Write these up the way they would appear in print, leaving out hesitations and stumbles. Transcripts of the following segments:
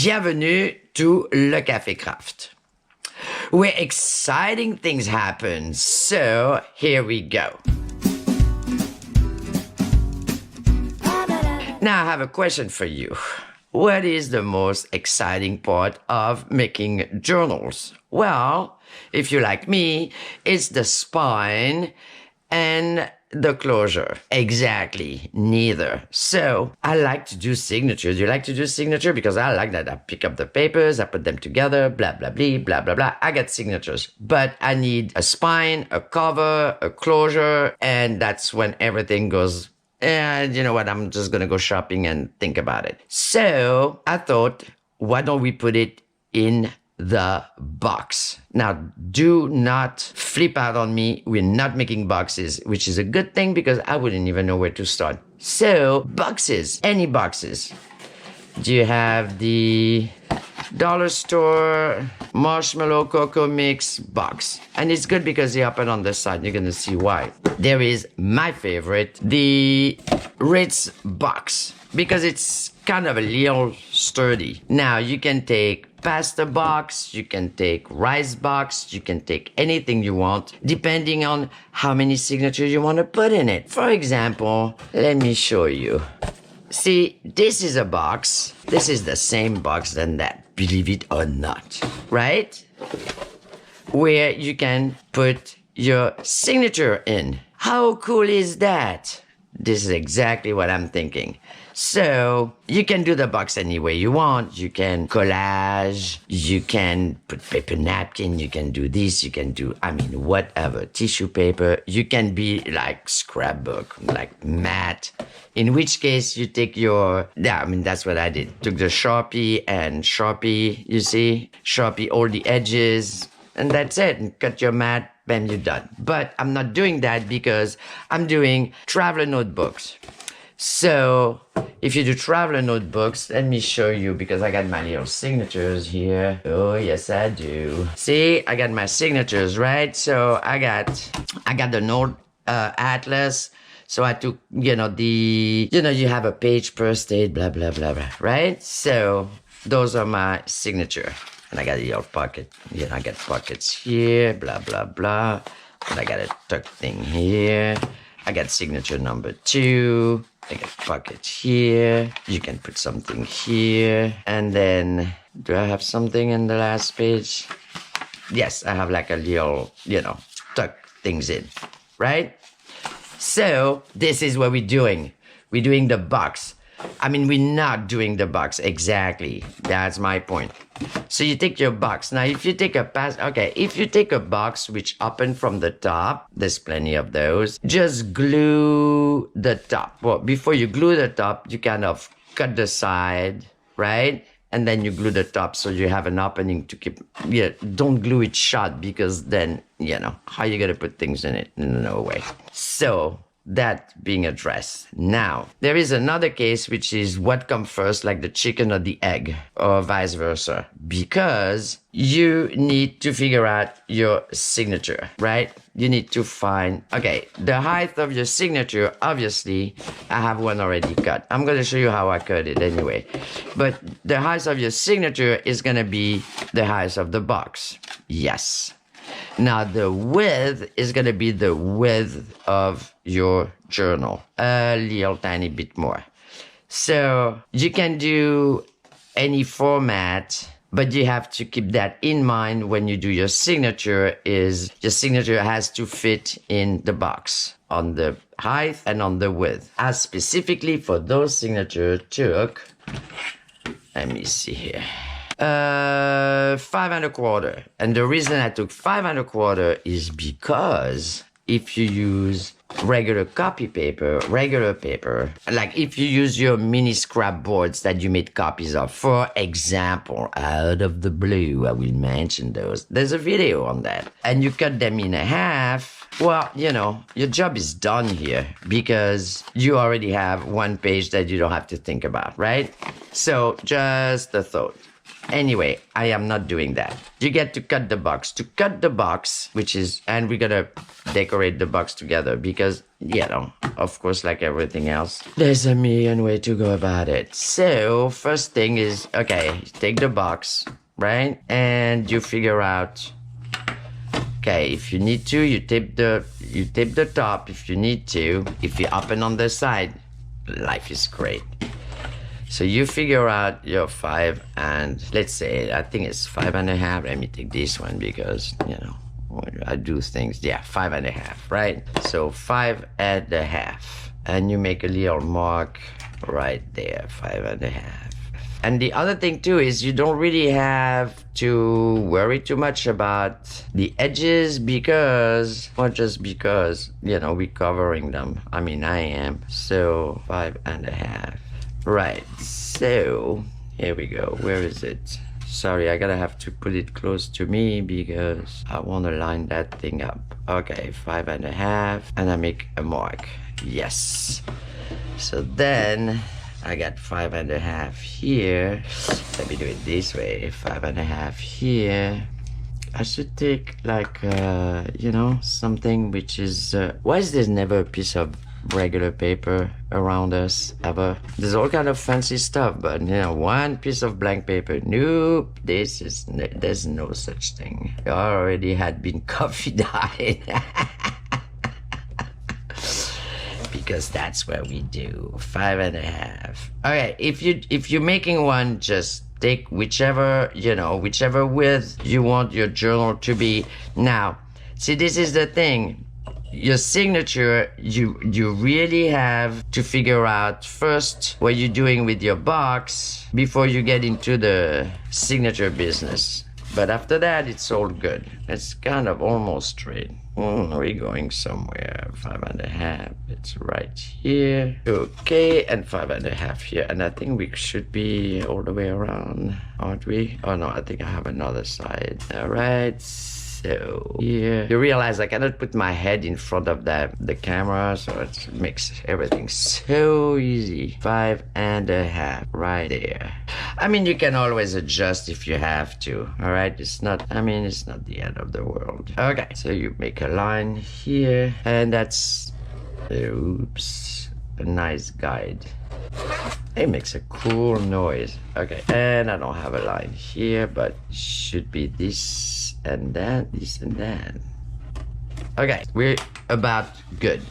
Bienvenue to Le Café Craft, where exciting things happen. So here we go. Now I have a question for you. What is the most exciting part of making journals? Well, if you're like me, it's the spine and the closure. Exactly, neither. So I like to do signatures. You like to do signature? Because I like that. I pick up the papers, I put them together, blah, blah, blah, blah, blah, blah. I get signatures. But I need a spine, a cover, a closure, and that's when everything goes, and you know what, I'm just going to go shopping and think about it. So I thought, why don't we put it in the box? Now, do not flip out on me. We're not making boxes, which is a good thing because I wouldn't even know where to start. So, boxes, any boxes. Do you have the dollar store marshmallow cocoa mix box? And it's good because they open on the side. You're going to see why. There is my favorite, the Ritz box, because it's kind of a little sturdy. Now, you can take pasta box, you can take rice box, you can take anything you want, depending on how many signatures you want to put in it. For example, let me show you. See, this is a box. This is the same box than that, believe it or not, right? Where you can put your signature in. How cool is that? This is exactly what I'm thinking. So you can do the box any way you want. You can collage, you can put paper napkin, you can do this, you can do, whatever, tissue paper. You can be like scrapbook, like matte. In which case you take that's what I did. Took the Sharpie, you see? Sharpie all the edges, and that's it. And cut your mat, bam, you're done. But I'm not doing that because I'm doing traveler notebooks. So if you do traveler notebooks, let me show you because I got my little signatures here. Oh, yes, I do. See, I got my signatures, right? So I got the note atlas. So I took, you have a page per state, blah, blah, blah, blah, right? So those are my signature. And I got a little pocket. I got pockets here, blah, blah, blah. And I got a tuck thing here. I got signature number 2. I got pocket here. You can put something here. And then, do I have something in the last page? Yes, I have like a little, tuck things in, right? So, this is what we're doing. We're doing the box. We're not doing the box exactly. That's my point. So you take your box. Now, if you take a box which open from the top, there's plenty of those, just glue the top. Well, before you glue the top, you kind of cut the side, right? And then you glue the top so you have an opening to keep, don't glue it shut because then, how you going to put things in it? No way. So, that being addressed. Now, there is another case, which is what comes first, like the chicken or the egg, or vice versa, because you need to figure out your signature, right? You need to find, the height of your signature, obviously, I have one already cut. I'm going to show you how I cut it anyway. But the height of your signature is going to be the height of the box. Yes. Now, the width is going to be the width of your journal. A little tiny bit more. So, you can do any format, but you have to keep that in mind when you do your signature your signature has to fit in the box on the height and on the width. I specifically for those signatures took, let me see here. 5 1/4. And the reason I took 5 1/4 is because if you use regular paper, like if you use your mini scrap boards that you made copies of, for example, out of the blue, I will mention those. There's a video on that. And you cut them in half. Well, your job is done here because you already have one page that you don't have to think about, right? So just a thought. Anyway, I am not doing that. You get to cut the box. To cut the box, and we're gonna decorate the box together because, of course, like everything else, there's a million ways to go about it. So, first thing is, okay, take the box, right? And you figure out, okay, if you need to, you tape the top if you need to. If you open on the side, life is great. So you figure out your 5 and let's say, I think it's 5.5. Let me take this one because, I do things. Yeah, 5.5, right? So 5.5. And you make a little mark right there, 5.5. And the other thing too is you don't really have to worry too much about the edges because, or just because, we're covering them. I mean, I am. So 5.5. Right, so here we go. Where is it? Sorry, I gotta have to put it close to me because I want to line that thing up. Okay, 5.5, and I make a mark. Yes. So then I got 5.5 here. Let me do it this way. 5.5 here. I should take like, something which is... why is there never a piece of regular paper around us ever? There's all kind of fancy stuff, but one piece of blank paper, nope, there's no such thing. I already had been coffee dyed. Because that's what we do. 5.5. Okay, if you're making one, just take whichever width you want your journal to be. Now, see, this is the thing. Your signature, you really have to figure out first what you're doing with your box before you get into the signature business. But after that, it's all good. It's kind of almost straight. We're going somewhere. 5.5. It's right here. Okay, and 5.5 here. And I think we should be all the way around, aren't we? Oh no, I think I have another side. All right. So here, you realize I cannot put my head in front of the camera, so it makes everything so easy. 5.5 right there. I mean, you can always adjust if you have to. All right, it's not the end of the world. Okay, so you make a line here, and that's a nice guide. It makes a cool noise. Okay, and I don't have a line here, but should be this and that, this and that. Okay, we're about good.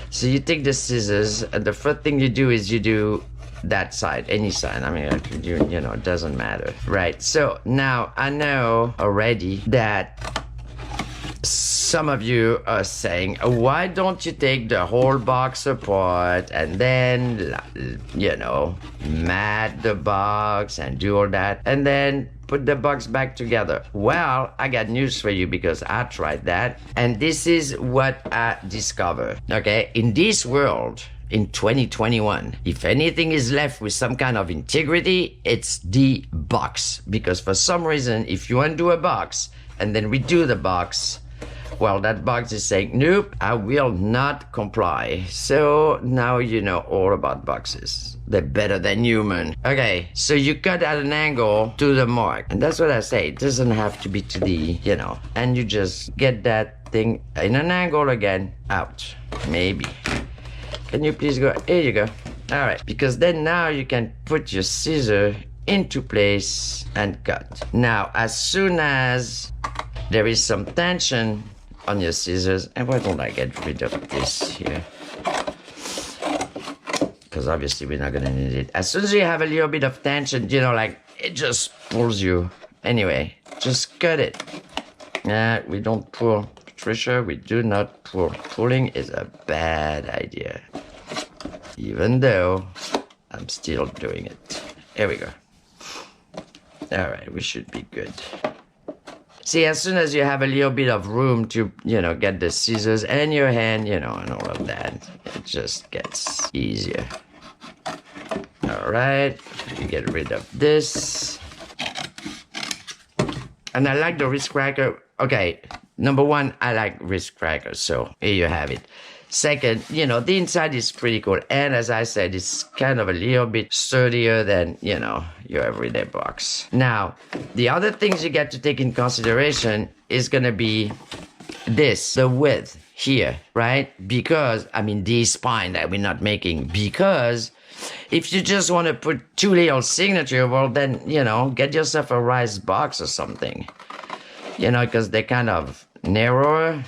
So you take the scissors, and the first thing you do is you do that side, any side. I mean, it doesn't matter. Right, so now I know already that some of you are saying, why don't you take the whole box apart and then, mat the box and do all that and then put the box back together? Well, I got news for you because I tried that and this is what I discovered. Okay, in this world, in 2021, if anything is left with some kind of integrity, it's the box. Because for some reason, if you undo a box and then redo the box, well, that box is saying, nope, I will not comply. So now you know all about boxes. They're better than human. Okay, so you cut at an angle to the mark. And that's what I say. It doesn't have to be to the, and you just get that thing in an angle again, out, maybe. Can you please go? Here you go. All right, because then now you can put your scissor into place and cut. Now, as soon as there is some tension on your scissors, and why don't I get rid of this here? Because obviously we're not gonna need it. As soon as you have a little bit of tension, like it just pulls you. Anyway, just cut it. We don't pull. Patricia, we do not pull. Pulling is a bad idea. Even though I'm still doing it. Here we go. All right, we should be good. See, as soon as you have a little bit of room to, get the scissors and your hand, and all of that, it just gets easier. All right, you get rid of this. And I like the Ritz Cracker. Okay, number one, I like Ritz Crackers, so here you have it. Second, you know, the inside is pretty cool. And as I said, it's kind of a little bit sturdier than, you know, your everyday box. Now, the other things you get to take in consideration is going to be this, the width here, right? Because, I mean, the spine that we're not making, because if you just want to put two little signature, well, then, you know, get yourself a Ritz box or something, you know, because they're kind of narrower,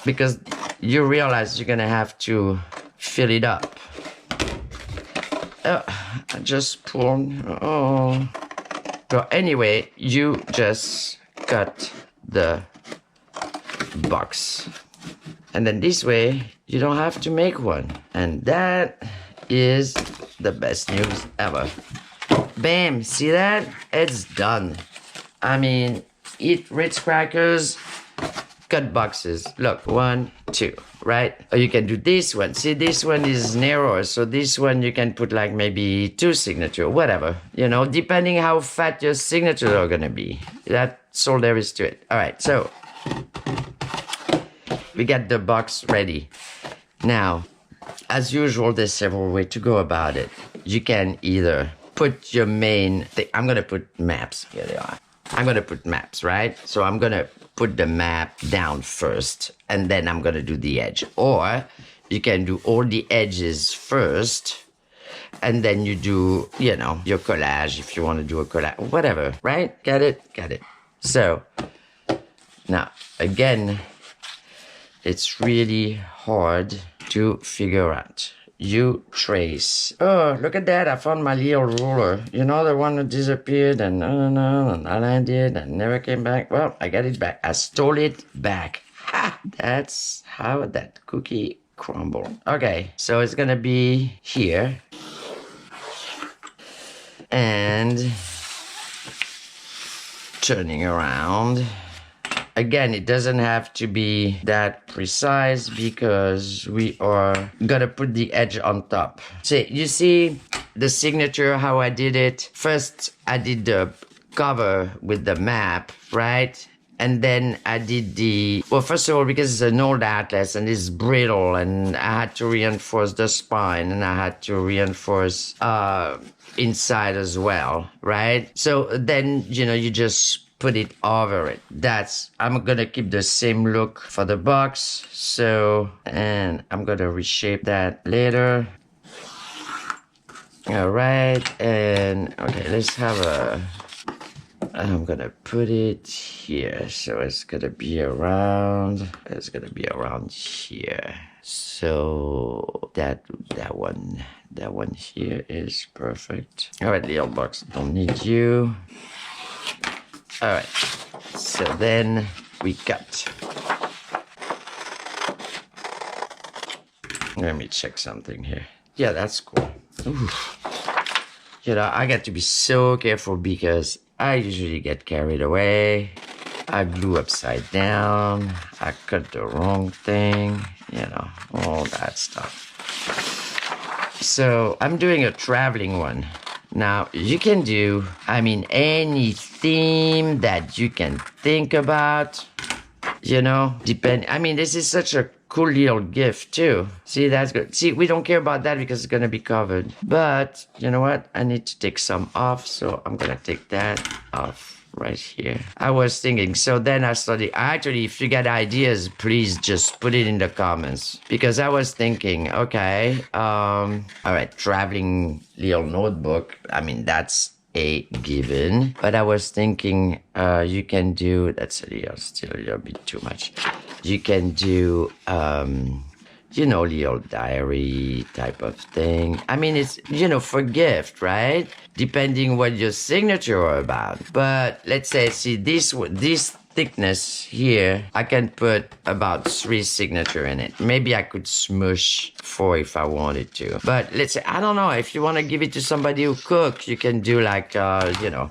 because you realize you're going to have to fill it up. I just pulled, oh. So anyway, you just cut the box. And then this way, you don't have to make one. And that is the best news ever. Bam, see that? It's done. I mean, eat Ritz crackers, cut boxes. Look, 1, 2, right? Or you can do this one. See, this one is narrower, so this one you can put like maybe 2 signature, whatever. You know, depending how fat your signatures are gonna be. That's all there is to it. All right, so we got the box ready. Now, as usual, there's several ways to go about it. You can either put your main thing. I'm gonna put maps. Here they are. I'm gonna put maps, right? So I'm gonna put the map down first, and then I'm gonna do the edge. Or you can do all the edges first, and then you do, you know, your collage if you want to do a collage, whatever, right? Got it? Got it. So now, again, it's really hard to figure out. You trace. Oh, look at that. I found my little ruler. You know, the one that disappeared and and I landed and never came back. Well, I got it back. I stole it back. Ha! That's how that cookie crumbled. Okay, so it's gonna be here. And turning around. Again, it doesn't have to be that precise because we are gonna put the edge on top. See, you see the signature, how I did it? First, I did the cover with the map, right? And then I did the, well, first of all, because it's an old atlas and it's brittle and I had to reinforce the spine and I had to reinforce inside as well, right? So then, you know, you just put it over it. I'm gonna keep the same look for the box. So, and I'm gonna reshape that later. All right, and okay, let's have I'm gonna put it here. So it's gonna be around here. So that one here is perfect. All right, little box, don't need you. All right, so then we cut. Let me check something here. Yeah, that's cool. Ooh. You know, I got to be so careful because I usually get carried away. I glue upside down. I cut the wrong thing, you know, all that stuff. So I'm doing a traveling one. Now, you can do, I mean, any theme that you can think about, you know, I mean, this is such a cool little gift, too. See, that's good. See, we don't care about that because it's going to be covered. But, you know what? I need to take some off, so I'm going to take that off right here. I was thinking, so then I studied. Actually, if you got ideas, please just put it in the comments. Because I was thinking, okay, all right, traveling little notebook. I mean, that's a given. But I was thinking, you can do, that's still a little bit too much. You can do, you know, little diary type of thing. I mean, it's, you know, for gift, right? Depending what your signature are about. But let's say, see, this thickness here, I can put about 3 signature in it. Maybe I could smush 4 if I wanted to. But let's say, I don't know, if you want to give it to somebody who cooks, you can do like, you know,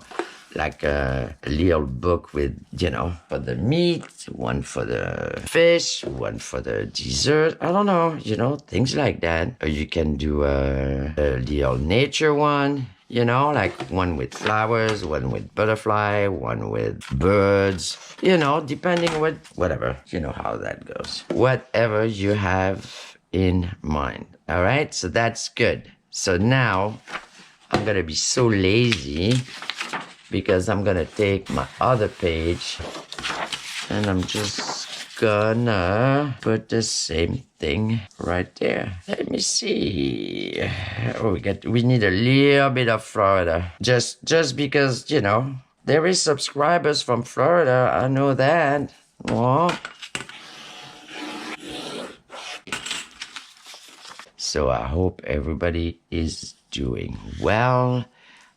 like a little book with, you know, for the meat, one for the fish, one for the dessert. I don't know, you know, things like that. Or you can do a little nature one. you know, like one with flowers, one with butterfly, one with birds, you know, depending whatever, you know how that goes. Whatever you have in mind. All right, so that's good. So now I'm gonna be so lazy because I'm gonna take my other page and I'm just gonna put the same thing right there. Let me see. Oh, we need a little bit of Florida. Just because, you know, there is subscribers from Florida. I know that. Oh. So I hope everybody is doing well.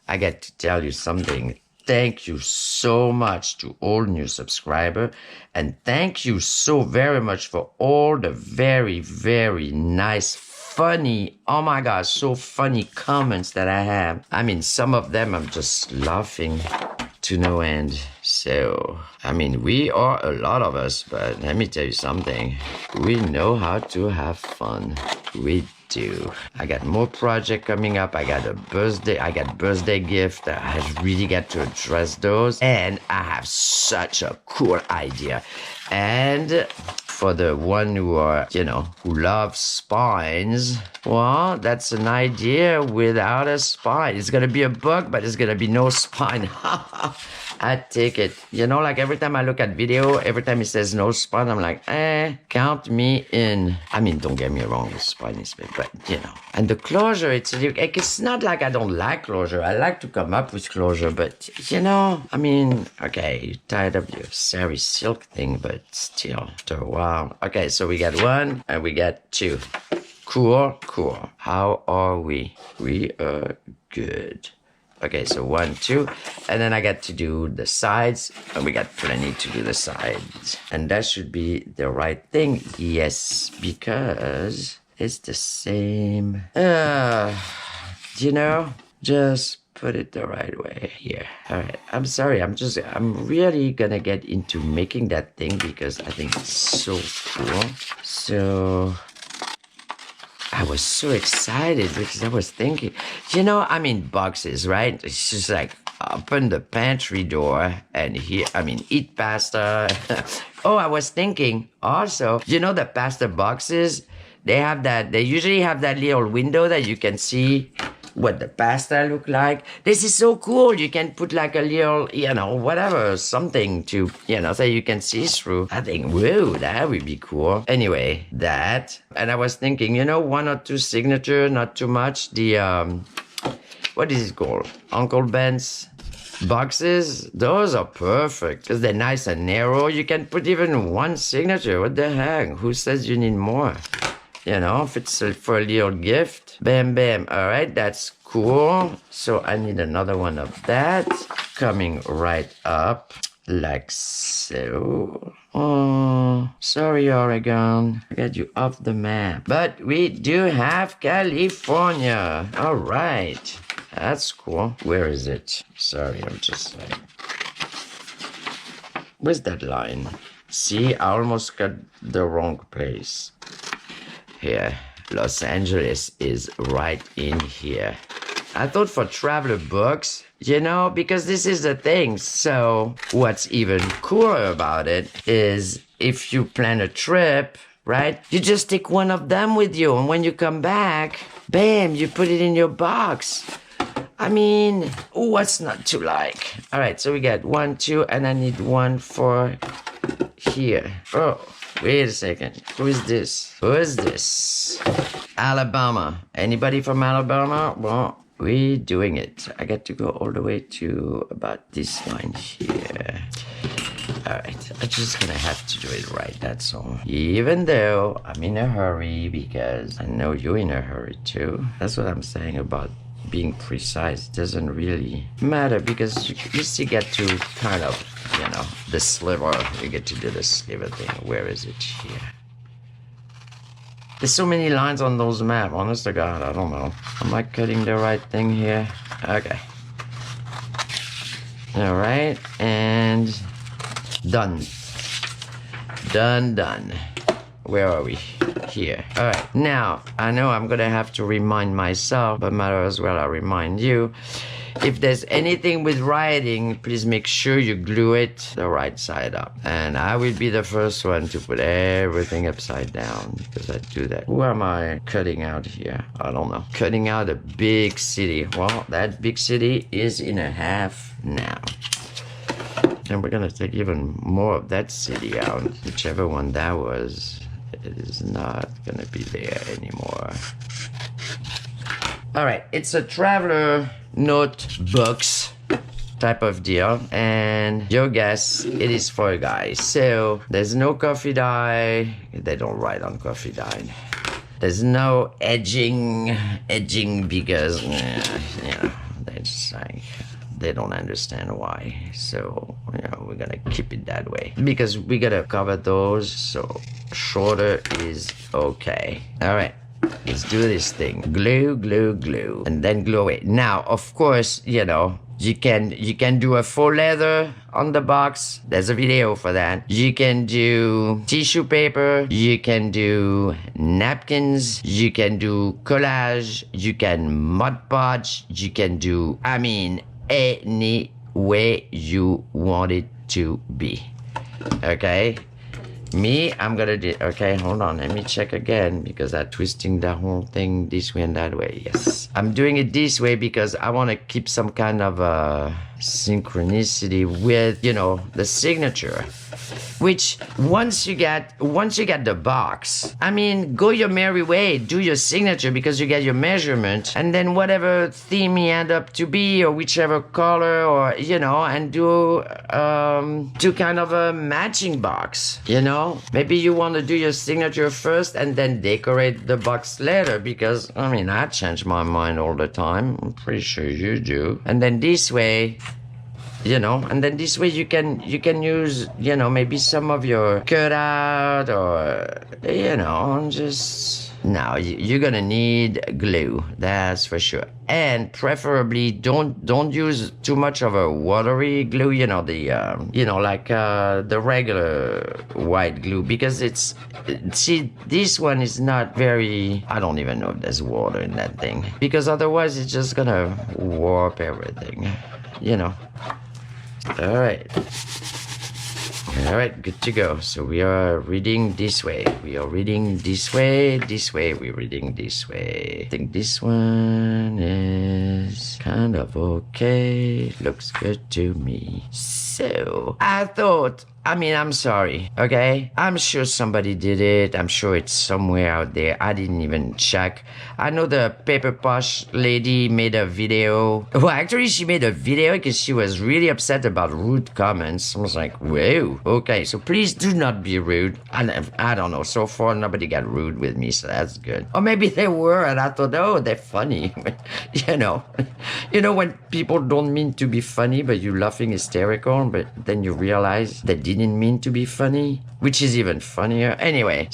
I got to tell you something. Thank you so much to all new subscribers. And thank you so very much for all the very, very nice, funny, oh my gosh, so funny comments that I have. I mean, some of them I'm just laughing to no end. So, I mean, we are a lot of us, but let me tell you something. We know how to have fun. We do. I got more project coming up. I got birthday gift. I really got to address those. And I have such a cool idea. And for the one who are, you know, who love spines, well, that's an idea without a spine. It's gonna be a book, but it's gonna be no spine. I take it. You know, like every time I look at video, every time it says no spine, I'm like, count me in. I mean, don't get me wrong, the spine is big, but you know. And the closure, it's not like I don't like closure. I like to come up with closure, but you know, I mean, okay, you tied up your sari silk thing, but still, after a while. Okay, so we got one and we got two. Cool. How are we? We are good. Okay, so 1, 2, and then I got to do the sides, and we got plenty to do the sides. And that should be the right thing, yes, because it's the same. You know, just put it the right way here. All right, I'm sorry, I'm really gonna get into making that thing because I think it's so cool. So I was so excited because I was thinking, you know, I mean, boxes, right? It's just like open the pantry door and here, I mean, eat pasta. Oh, I was thinking also, you know, the pasta boxes, they usually have that little window that you can see what the pasta look like. This is so cool. You can put like a little, you know, whatever, something to, you know, so you can see through. I think, whoa, that would be cool. Anyway, that. And I was thinking, you know, 1 or 2 signature, not too much. The, what is it called? Uncle Ben's boxes. Those are perfect because they're nice and narrow. You can put even 1 signature. What the heck? Who says you need more? You know, if it's for a little gift, bam, bam. All right, that's cool. So I need another one of that coming right up like so. Oh, sorry, Oregon. I got you off the map. But we do have California. All right, that's cool. Where is it? Sorry, I'm just like, where's that line? See, I almost got the wrong place. Here, Los Angeles is right in here. I thought for traveler books, you know, because this is the thing. So what's even cooler about it is if you plan a trip, right? You just take one of them with you. And when you come back, bam, you put it in your box. I mean, what's not to like? All right, so we got 1, 2, and I need 1 for here. Oh. Wait a second. Who is this? Who is this? Alabama. Anybody from Alabama? Well, we're doing it. I got to go all the way to about this line here. All right. I'm just gonna have to do it right, that's all. Even though I'm in a hurry because I know you're in a hurry too. That's what I'm saying about being precise. It doesn't really matter because you still get to kind of, you know, the sliver. You get to do the sliver thing. Where is it? Here. There's so many lines on those maps. Honest to God, I don't know. Am I cutting the right thing here? Okay. All right, and done. Done. Where are we? Here. All right. Now, I know I'm going to have to remind myself, but might as well I remind you. if there's anything with writing, please make sure you glue it the right side up. And I will be the first one to put everything upside down because I do that. Who am I cutting out here? I don't know. Cutting out a big city. Well, that big city is in a half now. And we're gonna take even more of that city out. Whichever one that was, it is not gonna be there anymore. All right, it's a traveler notebooks type of deal, and your guess, it is for a guy. So there's no coffee dye. They don't write on coffee dye. There's no edging because they just like they don't understand why. So we're gonna keep it that way because we gotta cover those. So shorter is okay. All right. Let's do this thing. Glue, glue, glue, and then glue away. Now, of course, you can do a faux leather on the box. There's a video for that. You can do tissue paper. You can do napkins. You can do collage. You can Mod Podge. You can do, any way you want it to be. Okay? Me, I'm gonna do, okay, hold on, let me check again because I'm twisting the whole thing this way and that way. Yes, I'm doing it this way because I want to keep some kind of synchronicity with, the signature. Which once you get the box, go your merry way, do your signature because you get your measurement, and then whatever theme you end up to be or whichever color or and do kind of a matching box. Maybe you want to do your signature first and then decorate the box later because I change my mind all the time. I'm pretty sure you do. And then this way, and then this way you can use, maybe some of your cutout or, just... Now, you're gonna need glue, that's for sure. And preferably don't use too much of a watery glue, the regular white glue, because this one is not very, I don't even know if there's water in that thing, because otherwise it's just gonna warp everything, All right, good to go. So we are reading this way. We're reading this way. We're reading this way. I think this one is kind of okay. Looks good to me. So I thought, I'm sorry, okay? I'm sure somebody did it. I'm sure it's somewhere out there. I didn't even check. I know the Paper Posh lady made a video. Well, actually, she made a video because she was really upset about rude comments. I was like, whoa. Okay, so please do not be rude. I don't know. So far, nobody got rude with me, so that's good. Or maybe they were, and I thought, oh, they're funny. When people don't mean to be funny, but you're laughing hysterical, but then you realize they didn't mean to be funny, which is even funnier. Anyway,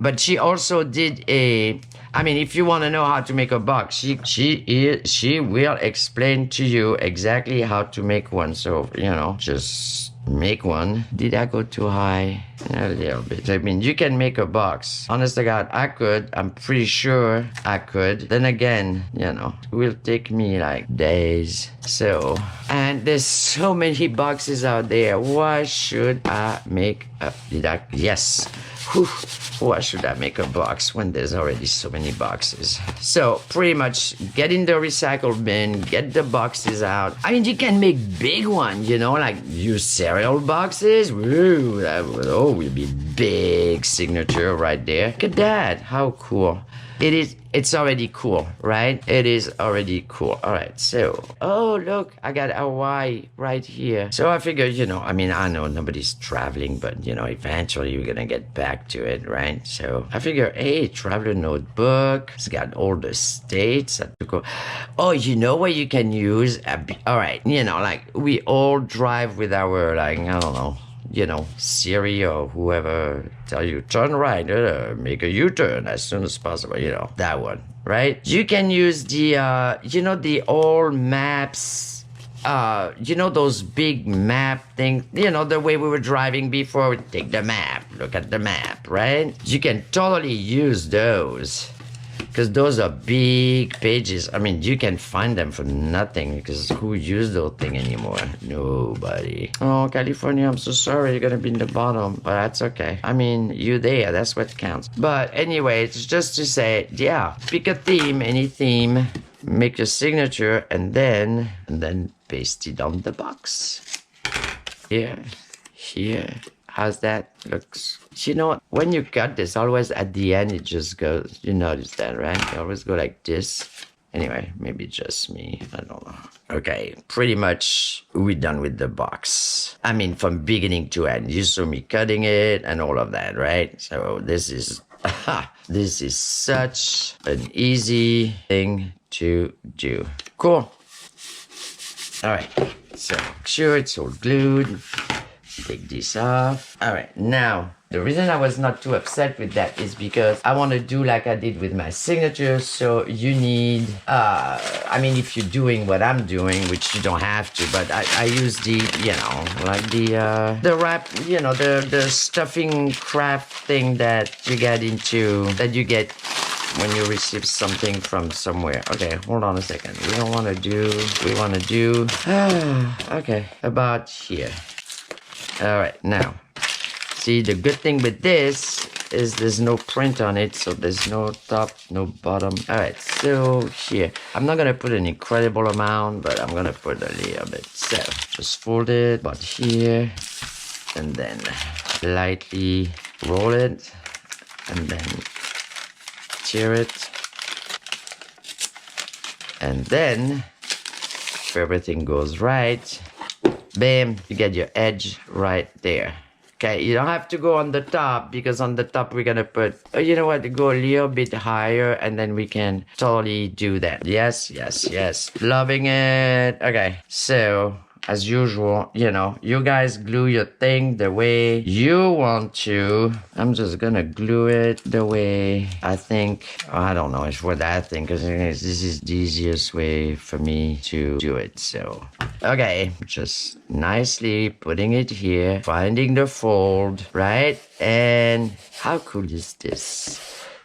but she also did if you want to know how to make a box, she will explain to you exactly how to make one. So, just make one. Did I go too high? A little bit. You can make a box. Honest to God, I could. I'm pretty sure I could. Then again, it will take me like days. So, and there's so many boxes out there. Why should I make yes. Whew. Why should I make a box when there's already so many boxes? So pretty much get in the recycle bin, get the boxes out. You can make big ones, like use cereal boxes. Woo, that will be big signature right there. Look at that. How cool. It's already cool, right? It is already cool. All right, so, oh, look, I got Hawaii right here. So I figure, I know nobody's traveling, but, eventually we're gonna get back to it, right? So I figure, hey, traveler notebook. It's got all the states. Oh, where you can use, all right, we all drive with our, I don't know, Siri or whoever tell you turn right, make a U-turn as soon as possible, that one, right? You can use the, the old maps, those big map things, the way we were driving before, we take the map, look at the map, right? You can totally use those because those are big pages. I mean, you can find them for nothing because who uses those things anymore? Nobody. Oh, California, I'm so sorry. You're gonna be in the bottom, but that's okay. I mean, you there. That's what counts. But anyway, it's just to say, yeah, pick a theme, any theme, make your signature, and then paste it on the box. Here. How's that? Looks. You know, when you cut this, always at the end, it just goes. You notice that, right? You always go like this. Anyway, maybe just me. I don't know. Okay, pretty much we're done with the box. I mean, from beginning to end. You saw me cutting it and all of that, right? So this is such an easy thing to do. Cool. All right. So make sure it's all glued. Take this off. All right, now the reason I was not too upset with that is because I want to do like I did with my signature. So you need, I mean, if you're doing what I'm doing, which you don't have to, but I use the, you know, like the wrap, you know, the stuffing craft thing that you get into, that you get when you receive something from somewhere. Okay, hold on a second. We want to do, okay, about here. All right, now, see, the good thing with this is there's no print on it, so there's no top, no bottom. All right, so here, I'm not gonna put an incredible amount, but I'm gonna put a little bit. So just fold it about here, and then lightly roll it, and then tear it, and then if everything goes right, bam, you get your edge right there. Okay, you don't have to go on the top, because on the top we're gonna put, you know what, go a little bit higher, and then we can totally do that. Yes. Loving it. Okay, so as usual, you know, you guys glue your thing the way you want to. I'm just gonna glue it the way I think. I don't know if what I think, because this is the easiest way for me to do it. So, okay, just nicely putting it here, finding the fold, right? And how cool is this?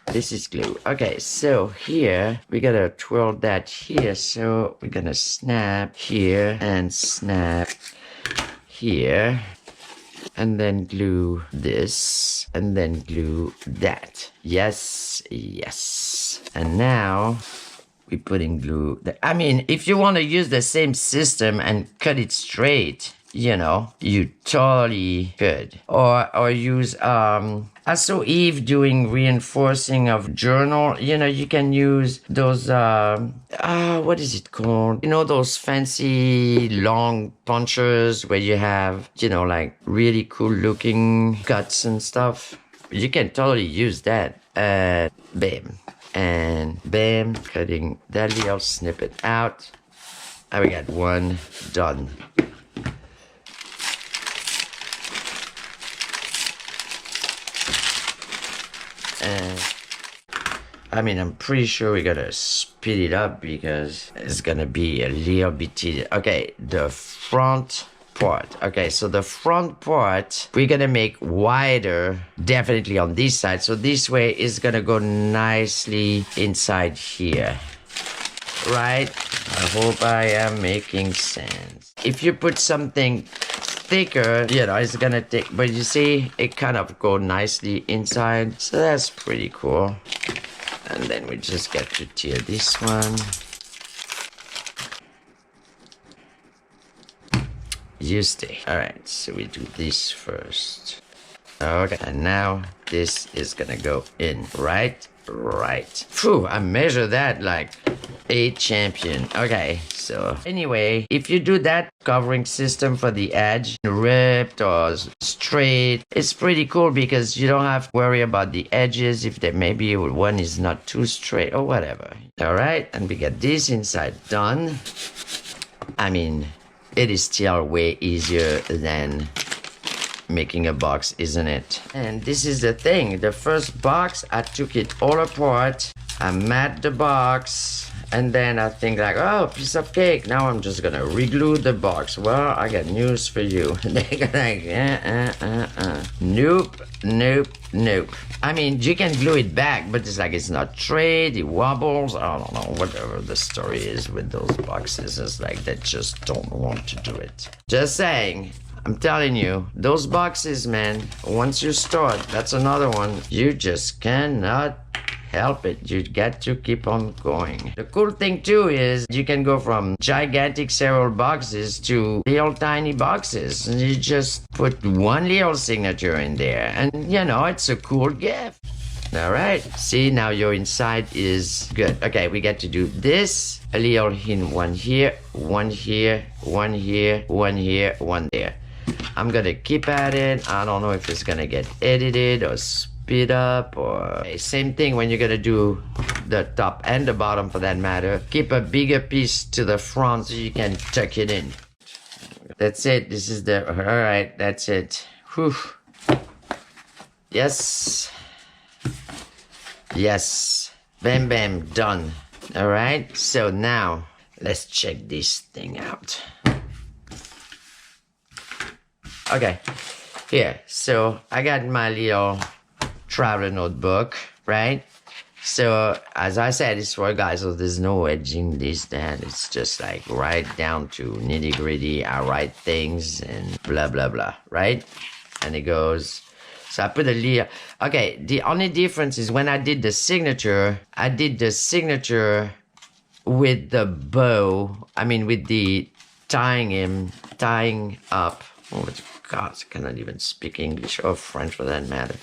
This is glue. Okay, so here we gotta twirl that here. So we're gonna snap here and snap here, and then glue this, and then glue that. Yes. And now we're putting glue. I mean, if you want to use the same system and cut it straight, you know, you totally could. Or use, I saw Eve doing reinforcing of journal. You know, you can use those, what is it called? You know, those fancy long punchers where you have, you know, like really cool looking cuts and stuff. You can totally use that. Bam. And bam, cutting that little snippet out. And we got one done. And I mean, I'm pretty sure we gotta speed it up because it's gonna be a little bit tedious. Okay, the front part. Okay, so the front part we're gonna make wider, definitely on this side. So this way is gonna go nicely inside here. Right? I hope I am making sense. If you put something thicker, you know, it's gonna take, but you see, it kind of go nicely inside. So that's pretty cool. And then we just get to tear this one. You stay. All right, so we do this first. Okay, and now this is gonna go in, right? Phew, I measure that like a champion. Okay, so anyway, if you do that covering system for the edge, ripped or straight, it's pretty cool because you don't have to worry about the edges if there maybe one is not too straight or whatever. All right, and we get this inside done. I mean, it is still way easier than making a box, isn't it? And this is the thing. The first box, I took it all apart. I mat the box, And then I think like, oh, piece of cake. Now I'm just gonna re-glue the box. Well, I got news for you. They're like, nope, nope, nope. I mean, you can glue it back, but it's like it's not straight, it wobbles. I don't know, whatever the story is with those boxes. It's like they just don't want to do it. Just saying. I'm telling you, those boxes, man, once you start, that's another one. You just cannot help it. You got to keep on going. The cool thing too is you can go from gigantic cereal boxes to little tiny boxes. And you just put one little signature in there. And you know, it's a cool gift. All right. See, now your inside is good. Okay, we get to do this. A little in one here, one here, one here, one here, one there. I'm gonna keep at it. I don't know if it's gonna get edited or speed up or same thing when you're gonna do the top and the bottom for that matter. Keep a bigger piece to the front so you can tuck it in. That's it. This is the, all right, that's it. Whew. Yes. Yes. Bam, bam, done. All right. So now let's check this thing out. Okay, here, so I got my little travel notebook, right? So, as I said, it's for guys, so there's no edging, this, that. It's just like right down to nitty gritty. I write things and blah, blah, blah, right? And it goes, so I put a little, okay, the only difference is when I did the signature with the bow, I mean, with the tying up. Oh, God, I cannot even speak English or French for that matter.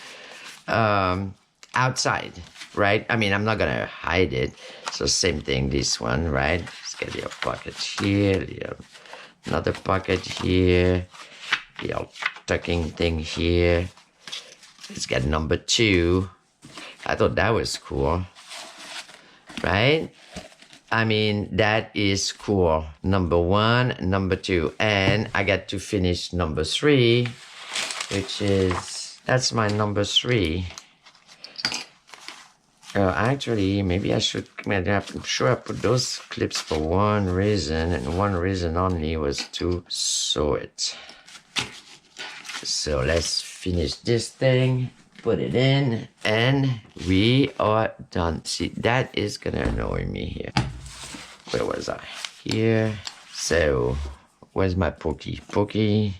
Outside, right? I mean, I'm not gonna hide it. So same thing, this one, right? Let's get your pocket here, another pocket here, the tucking thing here. Let's get number 2. I thought that was cool, right? I mean, that is cool. Number 1, number 2. And I got to finish number 3, which is, that's my number 3. Actually, maybe I should, I'm sure I put those clips for one reason, and one reason only was to sew it. So let's finish this thing, put it in, and we are done. See, that is gonna annoy me here. Where was I? Here. So, where's my pokey? Pokey.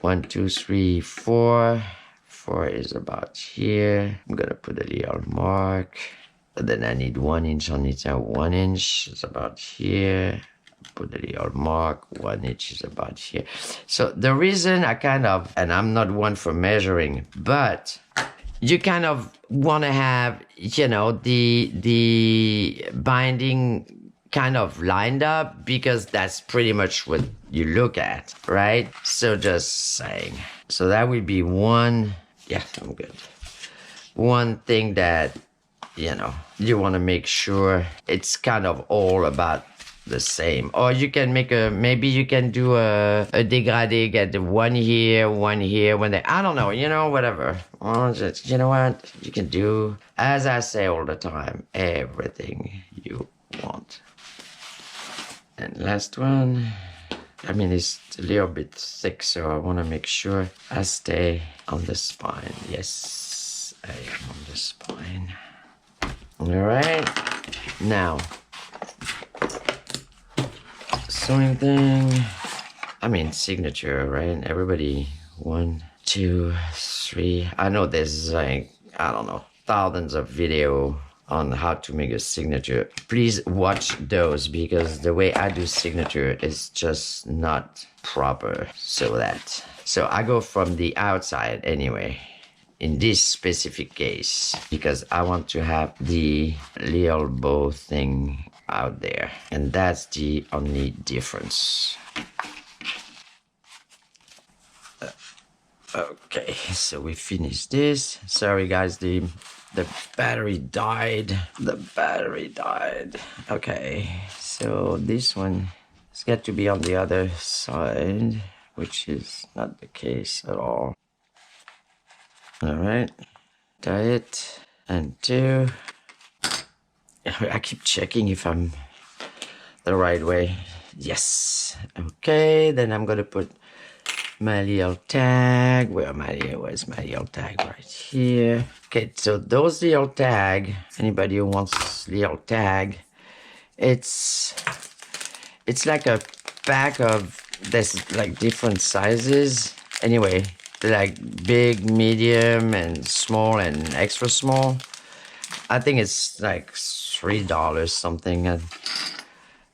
1, 2, 3, 4. 4 is about here. I'm gonna put a little mark. But then I need 1 inch on it. 1 inch is about here. Put a little mark. 1 inch is about here. So the reason I kind of, and I'm not one for measuring, but you kind of want to have, you know, the binding kind of lined up, because that's pretty much what you look at, right? So just saying. So that would be one, yeah, I'm good. One thing that, you know, you want to make sure it's kind of all about the same. Or you can make a, maybe you can do a dégradé, get one here, one there. I don't know, you know, whatever. Or just, you know what, you can do, as I say all the time, everything you want. And last one, I mean, it's a little bit thick, so I want to make sure I stay on the spine. Yes, I am on the spine. All right, now, sewing thing, I mean, signature, right? Everybody, 1, 2, 3. I know there's like, I don't know, thousands of video on how to make a signature. Please watch those, because the way I do signature is just not proper. So I go from the outside anyway, in this specific case, because I want to have the little bow thing out there, and that's the only difference. Okay, so we finished this. Sorry guys, the battery died. Okay, so this one has got to be on the other side, which is not the case at all. All right, tie it, and 2, I keep checking if I'm the right way. Yes. Okay, then I'm gonna put my little tag. Where's my little tag? Right here. Okay, so those little tag, anybody who wants little tag, it's like a pack of, there's like different sizes. Anyway, like big, medium, and small, and extra small. I think it's like $3 something at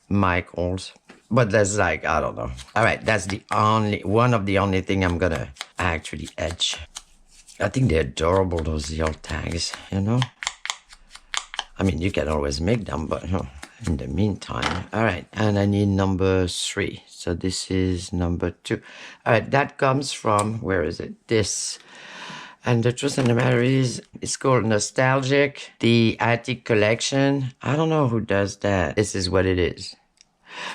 Michael's. But that's like, I don't know. All right, that's one of the only thing I'm gonna actually etch. I think they're adorable, those little tags, you know? I mean, you can always make them, but in the meantime. All right, and I need number 3. So this is number 2. All right, that comes from, where is it? This. And the truth of the matter is, it's called Nostalgic, the Attic Collection. I don't know who does that. This is what it is.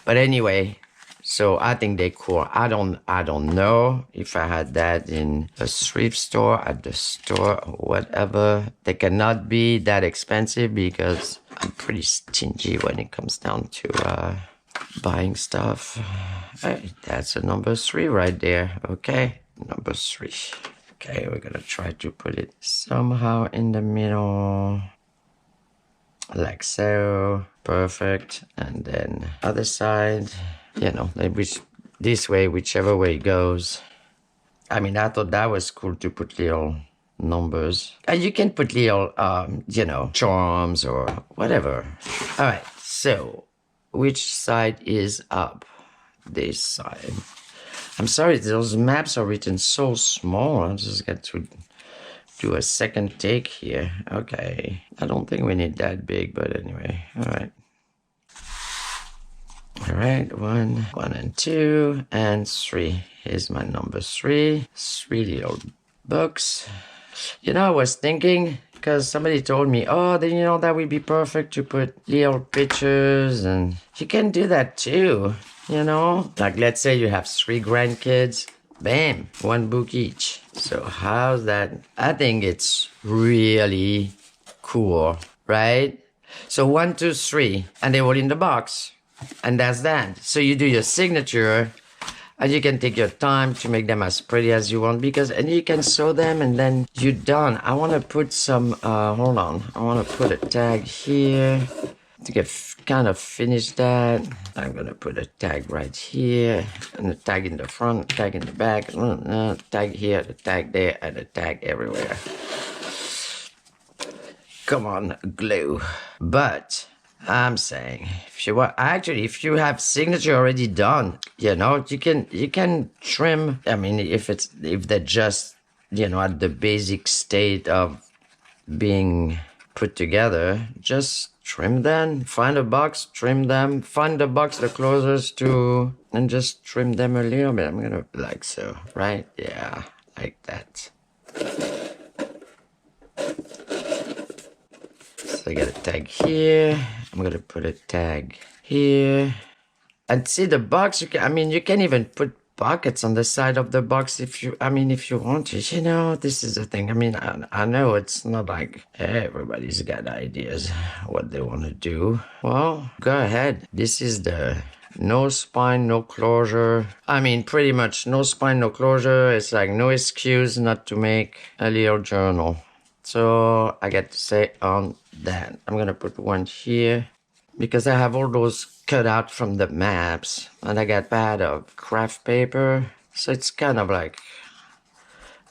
But anyway, so I think they're cool. I don't know if I had that in a thrift store, at the store, or whatever. They cannot be that expensive because I'm pretty stingy when it comes down to buying stuff. Hey, that's a number 3 right there. Okay, number 3. Okay, we're gonna try to put it somehow in the middle. Like so. Perfect. And then other side, you know, this way, whichever way it goes. I mean, I thought that was cool to put little numbers. And you can put little, you know, charms or whatever. All right, so which side is up? This side. I'm sorry, those maps are written so small. I just got to do a second take here. Okay, I don't think we need that big, but anyway. All right, 1 and 2 and 3. Here's my number 3. 3 little books. You know, I was thinking, because somebody told me, oh, then you know that would be perfect to put little pictures, and you can do that too, you know? Like, let's say you have 3 grandkids. Bam, 1 book each. So how's that? I think it's really cool, right? So 1, 2, 3, and they're all in the box. And that's that. So you do your signature, and you can take your time to make them as pretty as you want, and you can sew them, and then you're done. I want to put some, hold on. I want to put a tag here to get kind of finish that. I'm gonna put a tag right here, and a tag in the front, tag in the back, tag here, the tag there, and a tag everywhere. Come on, glue. But I'm saying, if you have signature already done, you know, you can trim. I mean, if they're just, you know, at the basic state of being put together, just trim them. Find a box, trim them. Find the box the closest to, and just trim them a little bit. I'm gonna, like so, right? Yeah, like that. So I got a tag here. I'm gonna put a tag here. And see the box, you can even put pockets on the side of the box if you want to. You know, this is the thing. I mean, I know it's not like everybody's got ideas what they want to do. Well, go ahead. This is the no spine, no closure. I mean, pretty much no spine, no closure. It's like no excuse not to make a little journal. So I get to say on that. I'm gonna put one here because I have all those cut out from the maps, and I got pad of craft paper, so it's kind of like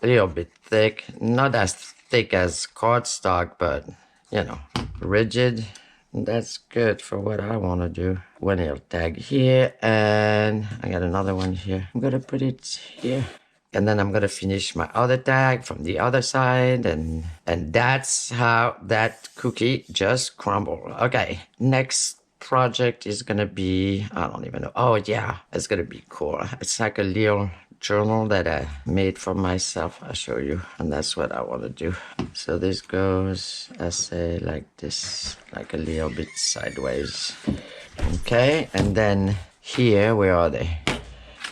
a little bit thick, not as thick as cardstock, but you know, rigid. That's good for what I want to do. One little tag here, and I got another one here. I'm gonna put it here, and then I'm gonna finish my other tag from the other side, and that's how that cookie just crumbled. Okay, next project is gonna be, I don't even know. Oh yeah, it's gonna be cool. It's like a little journal that I made for myself. I'll show you, and that's what I want to do. So this goes, I say, like this, like a little bit sideways. Okay, and then here, where are they?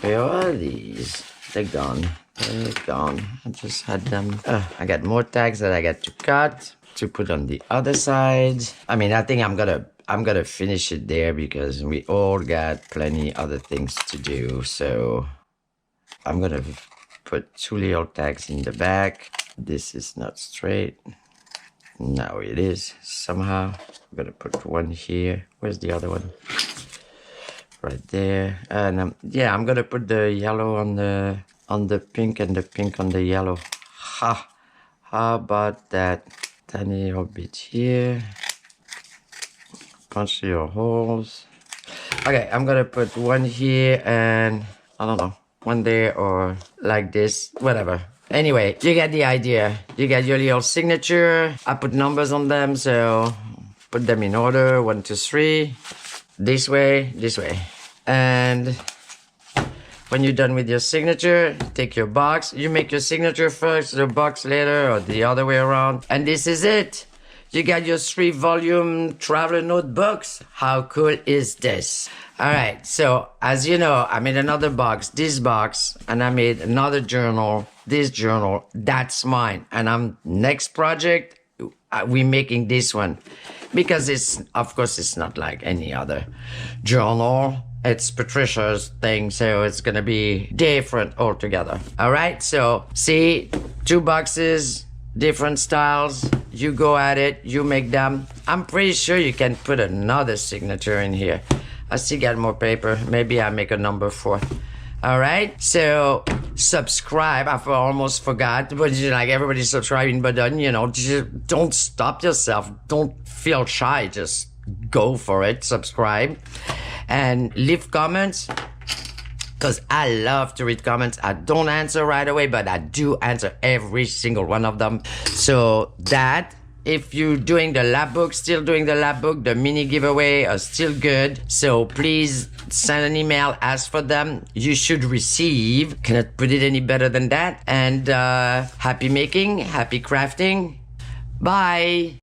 Where are these? They're gone. They're gone. I just had them. I got more tags that I got to cut to put on the other side. I mean, I think I'm gonna finish it there because we all got plenty other things to do. So I'm gonna put 2 little tags in the back. This is not straight. Now it is somehow. I'm gonna put one here. Where's the other one? Right there. And yeah, I'm gonna put the yellow on the pink and the pink on the yellow. How about that? Tiny little bit here. Punch your holes. Okay, I'm gonna put one here and I don't know, one there or like this, whatever. Anyway, you get the idea. You get your little signature. I put numbers on them, so put them in order. 1, 2, 3. This way, this way. And when you're done with your signature, take your box. You make your signature first, the box later, or the other way around. And this is it. You got your 3-volume traveler notebooks. How cool is this? All right, so as you know, I made another box, this box, and I made another journal, this journal. That's mine. And next project, we're making this one. Because of course, it's not like any other journal. It's Patricia's thing, so it's gonna be different altogether. All right, so see, 2 boxes, different styles. You go at it, you make them. I'm pretty sure you can put another signature in here. I still got more paper. Maybe I make a number 4. All right, so subscribe. I almost forgot, but like everybody's subscribing, but just don't stop yourself. Don't feel shy. Just go for it. Subscribe and leave comments because I love to read comments. I don't answer right away, but I do answer every single one of them. So that. If you're doing the lab book, still doing the lab book, the mini giveaway are still good. So please send an email, ask for them. You should receive. Cannot put it any better than that. And happy making, happy crafting. Bye.